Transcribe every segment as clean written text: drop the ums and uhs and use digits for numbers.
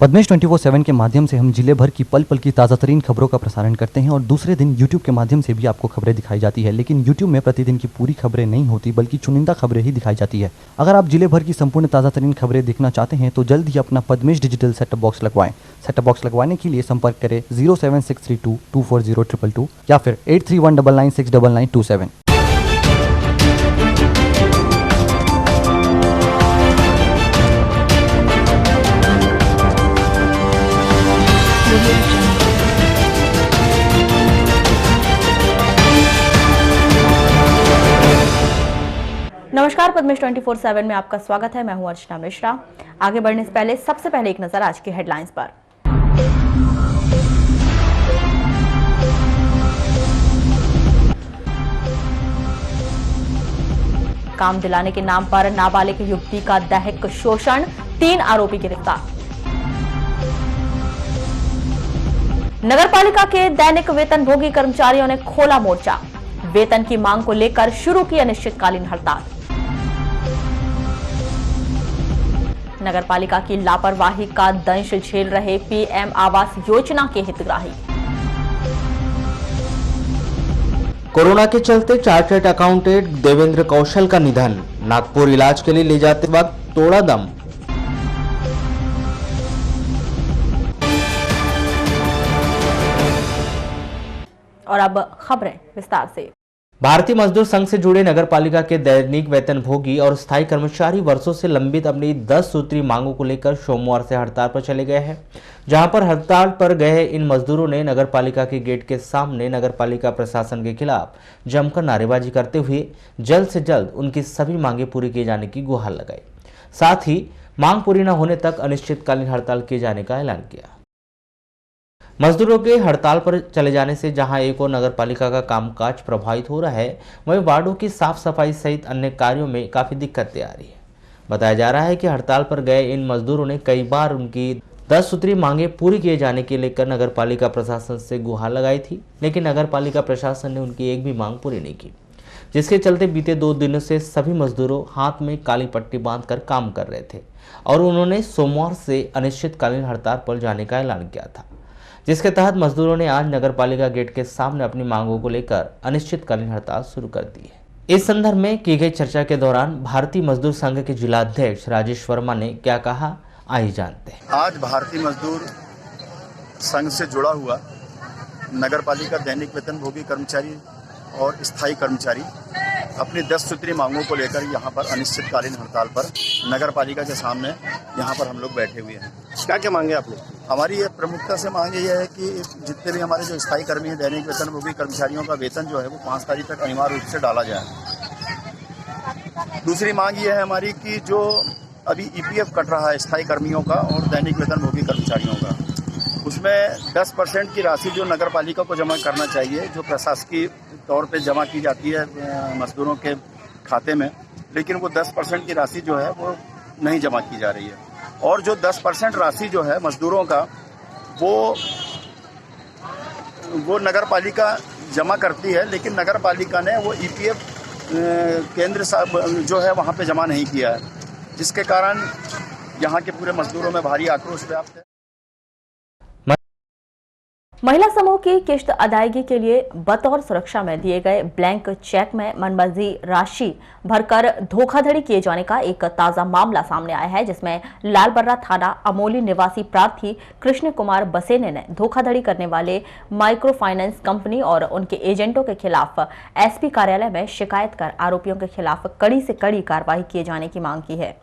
पद्मेश 24/7 के माध्यम से हम जिले भर की पल पल की ताज़ा तरीन खबरों का प्रसारण करते हैं और दूसरे दिन यूट्यूब के माध्यम से भी आपको खबरें दिखाई जाती है। लेकिन यूट्यूब में प्रतिदिन की पूरी खबरें नहीं होती बल्कि चुनिंदा खबरें ही दिखाई जाती है। अगर आप जिले भर की संपूर्ण ताज़ा तरीन खबरें देखना चाहते हैं तो जल्द ही अपना पद्मेश डिजिटल सेटअप बॉक्स लगवाएं। सेटअप बॉक्स लगवाने के लिए संपर्क करें 07632240222 या फिर 8319969927। नमस्कार, पद्मेश 24/7 में आपका स्वागत है। मैं हूं अर्चना मिश्रा। आगे बढ़ने से पहले सबसे पहले एक नजर आज की हेडलाइंस पर। काम दिलाने के नाम पर नाबालिग युवती का दैहिक शोषण, 3 आरोपी गिरफ्तार। नगरपालिका के दैनिक वेतनभोगी कर्मचारियों ने खोला मोर्चा, वेतन की मांग को लेकर शुरू की अनिश्चितकालीन हड़ताल। नगरपालिका की लापरवाही का दंश झेल रहे पीएम आवास योजना के हितग्राही। कोरोना के चलते चार्टर्ड अकाउंटेंट देवेंद्र कौशल का निधन, नागपुर इलाज के लिए ले जाते वक्त तोड़ा दम। और अब खबरें विस्तार से। भारतीय मजदूर संघ से जुड़े नगरपालिका के दैनिक वेतनभोगी और स्थायी कर्मचारी वर्षों से लंबित अपनी 10 सूत्री मांगों को लेकर सोमवार से हड़ताल पर चले गए हैं। जहां पर हड़ताल पर गए इन मजदूरों ने नगरपालिका के गेट के सामने नगरपालिका प्रशासन के खिलाफ जमकर नारेबाजी करते हुए जल्द से जल्द उनकी सभी मांगे पूरी किए जाने की गुहार लगाई। साथ ही मांग पूरी न होने तक अनिश्चितकालीन हड़ताल किए जाने का ऐलान किया। मजदूरों के हड़ताल पर चले जाने से जहां एक और नगरपालिका का कामकाज प्रभावित हो रहा है, वहीं वार्डों की साफ सफाई सहित अन्य कार्यों में काफी दिक्कतें आ रही है। बताया जा रहा है कि हड़ताल पर गए इन मजदूरों ने कई बार उनकी 10 सूत्री मांगे पूरी किए जाने के लेकर नगरपालिका प्रशासन से गुहार लगाई थी, लेकिन नगरपालिका प्रशासन ने उनकी एक भी मांग पूरी नहीं की, जिसके चलते बीते 2 दिनों से सभी मजदूरों हाथ में काली पट्टी बांधकर काम कर रहे थे और उन्होंने सोमवार से अनिश्चितकालीन हड़ताल पर जाने का ऐलान किया था, जिसके तहत मजदूरों ने आज नगरपालिका गेट के सामने अपनी मांगों को लेकर अनिश्चितकालीन हड़ताल शुरू कर दी है। इस संदर्भ में की गई चर्चा के दौरान भारतीय मजदूर संघ के जिलाध्यक्ष राजेश वर्मा ने क्या कहा, आइए जानते हैं। आज भारतीय मजदूर संघ से जुड़ा हुआ नगरपालिका दैनिक वेतनभोगी कर्मचारी और स्थायी कर्मचारी अपनी 10 सूत्री मांगों को लेकर यहाँ पर अनिश्चितकालीन हड़ताल पर नगरपालिका के सामने यहाँ पर हम लोग बैठे हुए हैं। क्या क्या मांगे आप लोग? हमारी ये प्रमुखता से मांग ये है कि जितने भी हमारे जो स्थायी कर्मी हैं, दैनिक वेतनभोगी कर्मचारियों का वेतन जो है वो 5 तारीख तक अनिवार्य रूप से डाला जाए। दूसरी मांग ये है हमारी कि जो अभी ईपीएफ कट रहा है स्थायी कर्मियों का और दैनिक वेतनभोगी कर्मचारियों का, उसमें 10% की राशि जो नगरपालिका को जमा करना चाहिए, जो प्रशासकीय तौर पे जमा की जाती है मजदूरों के खाते में, लेकिन वो 10% की राशि जो है वो नहीं जमा की जा रही है। और जो 10% राशि जो है मजदूरों का वो नगरपालिका जमा करती है, लेकिन नगरपालिका ने वो ईपीएफ केंद्र जो है वहाँ पे जमा नहीं किया है, जिसके कारण यहाँ के पूरे मजदूरों में भारी आक्रोश व्याप्त है। महिला समूह की किश्त अदायगी के लिए बतौर सुरक्षा में दिए गए ब्लैंक चेक में मनमर्जी राशि भरकर धोखाधड़ी किए जाने का एक ताजा मामला सामने आया है, जिसमें लालबर्रा थाना अमोली निवासी प्रार्थी कृष्ण कुमार बसेने ने धोखाधड़ी करने वाले माइक्रो फाइनेंस कंपनी और उनके एजेंटों के खिलाफ एसपी कार्यालय में शिकायत कर आरोपियों के खिलाफ कड़ी से कड़ी कार्रवाई किए जाने की मांग की है।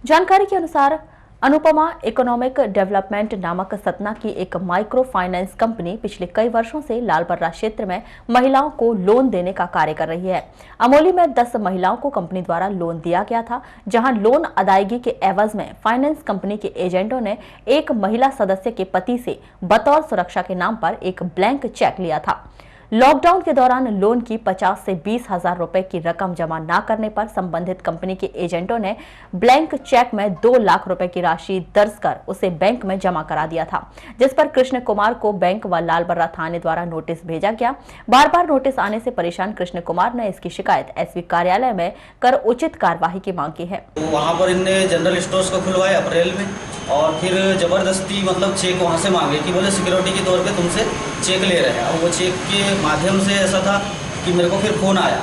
जानकारी के अनुसार अनुपमा इकोनॉमिक डेवलपमेंट नामक सतना की एक माइक्रो फाइनेंस कंपनी पिछले कई वर्षों से लालबर्रा क्षेत्र में महिलाओं को लोन देने का कार्य कर रही है। अमोली में 10 महिलाओं को कंपनी द्वारा लोन दिया गया था, जहां लोन अदायगी के एवज में फाइनेंस कंपनी के एजेंटों ने एक महिला सदस्य के पति से बतौर सुरक्षा के नाम पर एक ब्लैंक चेक लिया था। लॉकडाउन के दौरान लोन की 50 से 20 हजार रुपए की रकम जमा न करने पर संबंधित कंपनी के एजेंटों ने ब्लैंक चेक में 2 लाख रुपए की राशि दर्ज कर उसे बैंक में जमा करा दिया था, जिस पर कृष्ण कुमार को बैंक व लालबर्रा थाने द्वारा नोटिस भेजा गया। बार बार नोटिस आने से परेशान कृष्ण कुमार ने इसकी शिकायत एसपी कार्यालय में कर उचित कार्यवाही की मांग की है। वहाँ पर इनने जनरल स्टोर्स को खुलवाया अप्रैल में और फिर जबरदस्ती मतलब चेक वहाँ से मांगे कि बोले सिक्योरिटी के तौर पे तुमसे चेक ले रहे हैं। और वो चेक के माध्यम से ऐसा था कि मेरे को फिर फ़ोन आया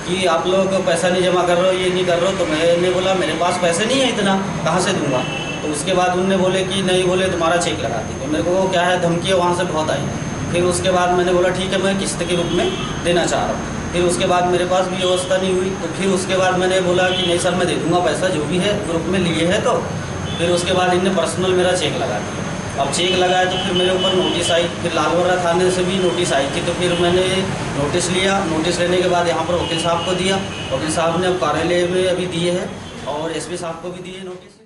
कि आप लोग पैसा नहीं जमा कर रहे हो, ये नहीं कर रहे हो। तो मैंने बोला मेरे पास पैसे नहीं है इतना, कहाँ से दूंगा। तो उसके बाद उनने बोले कि नहीं, बोले तुम्हारा चेक लगा दी। तो मेरे को क्या है धमकियाँ वहाँ से बहुत आई। फिर उसके बाद मैंने बोला ठीक है, मैं किस्त के रूप में देना चाह रहा हूँ। फिर उसके बाद मेरे पास भी व्यवस्था नहीं हुई। तो फिर उसके बाद मैंने बोला कि नहीं सर, मैं दे दूँगा पैसा, जो भी है ग्रुप में लिए है। तो फिर उसके बाद इनने पर्सनल मेरा चेक लगा दिया। अब चेक लगाया तो फिर मेरे ऊपर नोटिस आई। फिर लालबर्रा थाने से भी नोटिस आई थी। तो फिर मैंने नोटिस लिया। नोटिस लेने के बाद यहाँ पर वकील साहब को दिया। वकील साहब ने अब कार्यालय में अभी दिए हैं और एसपी साहब को भी दिए नोटिस।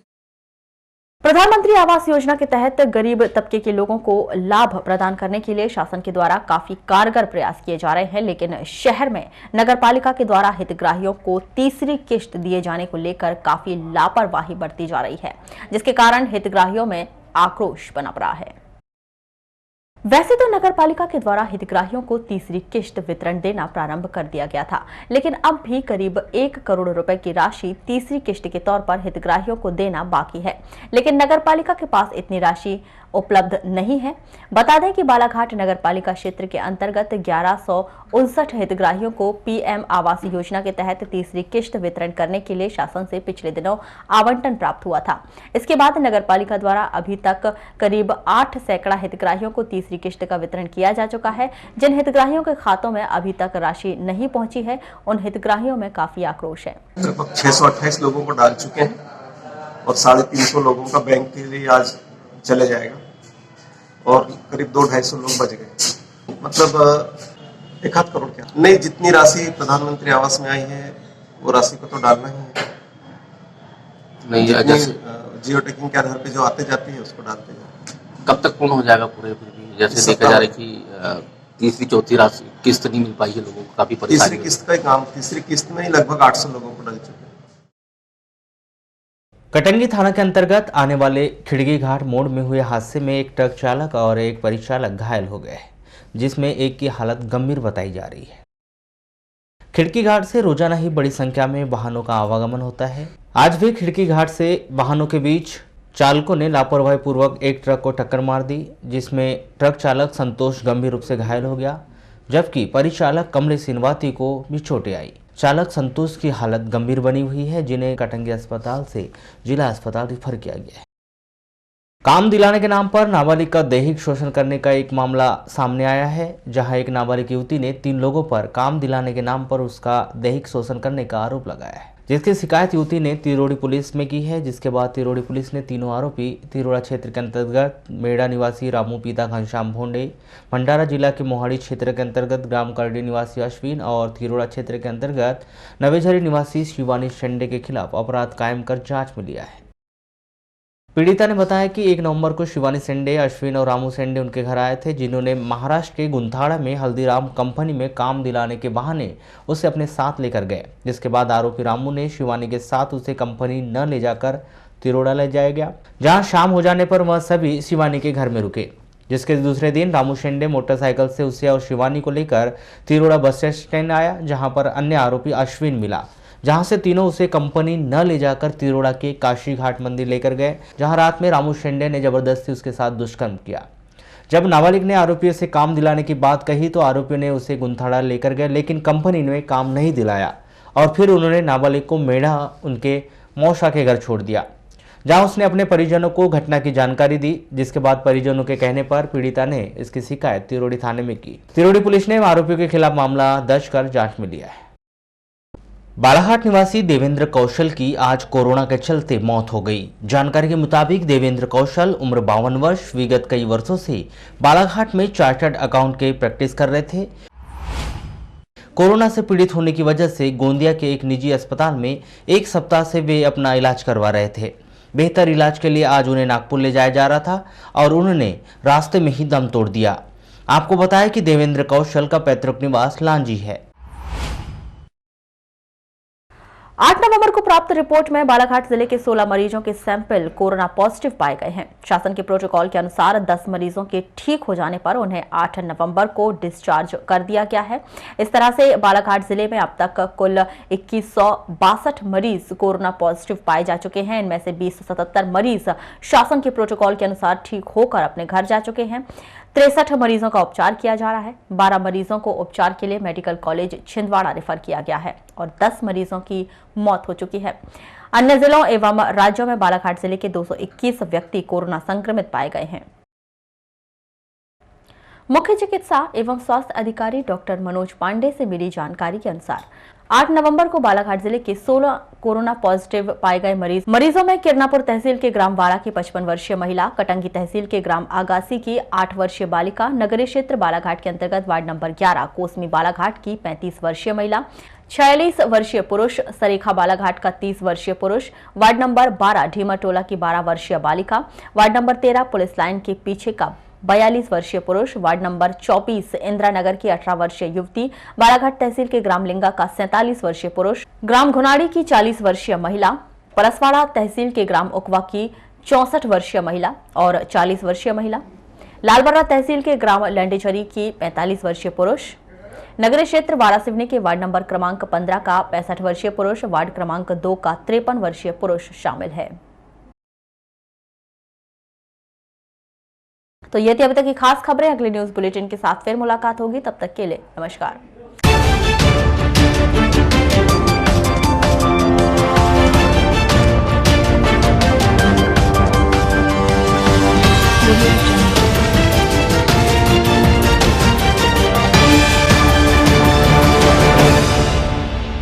प्रधानमंत्री आवास योजना के तहत गरीब तबके के लोगों को लाभ प्रदान करने के लिए शासन के द्वारा काफी कारगर प्रयास किए जा रहे हैं, लेकिन शहर में नगरपालिका के द्वारा हितग्राहियों को तीसरी किश्त दिए जाने को लेकर काफी लापरवाही बरती जा रही है, जिसके कारण हितग्राहियों में आक्रोश बना पड़ा है। वैसे तो नगरपालिका के द्वारा हितग्राहियों को तीसरी किश्त वितरण देना प्रारंभ कर दिया गया था, लेकिन अब भी करीब 1 करोड़ रुपए की राशि तीसरी किश्त के तौर पर हितग्राहियों को देना बाकी है, लेकिन नगरपालिका के पास इतनी राशि उपलब्ध नहीं है। बता दें कि बालाघाट नगरपालिका क्षेत्र के अंतर्गत 1159 हितग्राहियों को पीएम आवास योजना के तहत तीसरी किश्त वितरण करने के लिए शासन से पिछले दिनों आवंटन प्राप्त हुआ था। इसके बाद नगरपालिका द्वारा अभी तक करीब 8 सैकड़ा हितग्राहियों को तीसरी किश्त का वितरण किया जा चुका है। जिन हितग्राहियों के खातों में अभी तक राशि नहीं पहुंची है, उन हितग्राहियों में काफी आक्रोश है। लगभग 628 लोगों को डाल चुके हैं और 350 लोगों का बैंक के लिए आज चले जाएगा और करीब 200-250 लोग बच गए। मतलब 1 करोड़ क्या नहीं, जितनी राशि प्रधानमंत्री आवास में आई है वो राशि को तो डालना ही है। नहीं, जियो टैगिंग के आधार पे जो आते जाते हैं उसको डालते हैं। कब तक पूर्ण हो जाएगा पूरे? जैसे देखा जा रहा है कि तीसरी चौथी राशि किस्त नहीं मिल पाई है लोगों को, काफी परेशानी। तीसरी किस्त का काम, तीसरी किस्त में ही लगभग 800 लोगों को डल चुके हैं। कटंगी थाना के अंतर्गत आने वाले खिड़की घाट मोड़ में हुए हादसे में एक ट्रक चालक और एक परिचालक घायल हो गए, जिसमें एक की हालत गंभीर बताई जा रही है। खिड़की घाट से रोजाना ही बड़ी संख्या में वाहनों का आवागमन होता है। आज भी खिड़की घाट से वाहनों के बीच चालकों ने लापरवाही पूर्वक एक ट्रक को टक्कर मार दी, जिसमें ट्रक चालक संतोष गंभीर रूप से घायल हो गया, जबकि परिचालक कमलेश सिनवाती को भी चोटें आई। चालक संतोष की हालत गंभीर बनी हुई है, जिन्हें कटंगी अस्पताल से जिला अस्पताल रेफर किया गया है। काम दिलाने के नाम पर नाबालिग का दैहिक शोषण करने का एक मामला सामने आया है, जहां एक नाबालिग युवती ने 3 लोगों पर काम दिलाने के नाम पर उसका दैहिक शोषण करने का आरोप लगाया है, जिसकी शिकायत युवती ने तिरोड़ी पुलिस में की है। जिसके बाद तिरोड़ी पुलिस ने तीनों आरोपी तिरोड़ा क्षेत्र के अंतर्गत मेड़ा निवासी रामू पिता घनश्याम भोंडे, भंडारा जिला के मोहाड़ी क्षेत्र के अंतर्गत ग्राम करडी निवासी अश्विन और तिरोड़ा क्षेत्र के अंतर्गत नवेझरी निवासी शिवानी शेंडे के खिलाफ अपराध कायम कर जांच में लिया है। पीड़िता ने बताया कि 1 नवंबर को शिवानी शेंडे, अश्विन और रामू शेंडे उनके घर आए थे, जिन्होंने महाराष्ट्र के गुंथाड़ा में हल्दीराम कंपनी में काम दिलाने के बहाने उसे अपने साथ लेकर गए। जिसके बाद आरोपी रामू ने शिवानी के साथ उसे कंपनी न ले जाकर तिरोड़ा ले जाया गया, जहां शाम हो जाने पर वह सभी शिवानी के घर में रुके। जिसके दूसरे दिन रामू शेंडे मोटरसाइकिल से उसे और शिवानी को लेकर तिरोड़ा बस स्टैंड आया, जहां पर अन्य आरोपी अश्विन मिला, जहां से तीनों उसे कंपनी न ले जाकर तिरोड़ा के काशी घाट मंदिर लेकर गए, जहां रात में रामू शेंडे ने जबरदस्ती उसके साथ दुष्कर्म किया। जब नाबालिग ने आरोपियों से काम दिलाने की बात कही तो आरोपियों ने उसे गुंथाड़ा लेकर गए, लेकिन कंपनी ने काम नहीं दिलाया और फिर उन्होंने नाबालिग को मेढ़ा उनके मौसा के घर छोड़ दिया, जहां उसने अपने परिजनों को घटना की जानकारी दी। जिसके बाद परिजनों के कहने पर पीड़िता ने इसकी शिकायत तिरोड़ी थाने में की। तिरोड़ी पुलिस ने आरोपियों के खिलाफ मामला दर्ज कर जांच में लिया है। बालाघाट निवासी देवेंद्र कौशल की आज कोरोना के चलते मौत हो गई। जानकारी के मुताबिक देवेंद्र कौशल उम्र 52 वर्ष विगत कई वर्षों से बालाघाट में चार्टर्ड अकाउंट के प्रैक्टिस कर रहे थे। कोरोना से पीड़ित होने की वजह से गोंदिया के एक निजी अस्पताल में 1 सप्ताह से वे अपना इलाज करवा रहे थे। बेहतर इलाज के लिए आज उन्हें नागपुर ले जाया जा रहा था और उन्होंने रास्ते में ही दम तोड़ दिया। आपको बताया कि देवेंद्र कौशल का पैतृक निवास लांजी है। 8 नवंबर को प्राप्त रिपोर्ट में बालाघाट जिले के 16 मरीजों के सैंपल कोरोना पॉजिटिव पाए गए हैं। शासन के प्रोटोकॉल के अनुसार 10 मरीजों के ठीक हो जाने पर उन्हें 8 नवंबर को डिस्चार्ज कर दिया गया है। इस तरह से बालाघाट जिले में अब तक कुल 2162 मरीज कोरोना पॉजिटिव पाए जा चुके हैं। इनमें से 2077 मरीज शासन के प्रोटोकॉल के अनुसार ठीक होकर अपने घर जा चुके हैं। 63 मरीजों का उपचार किया जा रहा है। 12 मरीजों को उपचार के लिए मेडिकल कॉलेज छिंदवाड़ा रेफर किया गया है और 10 मरीजों की मौत हो चुकी है। अन्य जिलों एवं राज्यों में बालाघाट जिले के 221 व्यक्ति कोरोना संक्रमित पाए गए हैं। मुख्य चिकित्सा एवं स्वास्थ्य अधिकारी डॉक्टर मनोज पांडे से मिली जानकारी के अनुसार 8 नवंबर को बालाघाट जिले के 16 कोरोना पॉजिटिव पाए गए मरीजों में किरनापुर तहसील के ग्राम वाड़ा की 55 वर्षीय महिला, कटंगी तहसील के ग्राम आगासी की 8 वर्षीय बालिका, नगरीय क्षेत्र बालाघाट के अंतर्गत वार्ड नंबर 11 कोसमी बालाघाट की 35 वर्षीय महिला, 46 वर्षीय पुरुष, सरेखा बालाघाट का 30 वर्षीय पुरुष, वार्ड नंबर 12 ढीमाटोला की 12 वर्षीय बालिका, वार्ड नंबर 13 पुलिस लाइन के पीछे का 42 वर्षीय पुरुष, वार्ड नंबर 24 इंदिरा नगर की 18 वर्षीय युवती, बालाघाट तहसील के ग्राम लिंगा का 47 वर्षीय पुरुष, ग्राम घुनाड़ी की 40 वर्षीय महिला, परसवाड़ा तहसील के ग्राम उकवा की 64 वर्षीय महिला और 40 वर्षीय महिला, लालबर्रा तहसील के ग्राम लंडेचरी की 45 वर्षीय पुरुष, नगरीय क्षेत्र वारासिवनी के वार्ड नंबर क्रमांक 15 का 65 वर्षीय पुरुष, वार्ड क्रमांक 2 का 53 वर्षीय पुरुष शामिल है। तो ये थी अभी तक की खास खबरें। अगले न्यूज बुलेटिन के साथ फिर मुलाकात होगी, तब तक के लिए नमस्कार।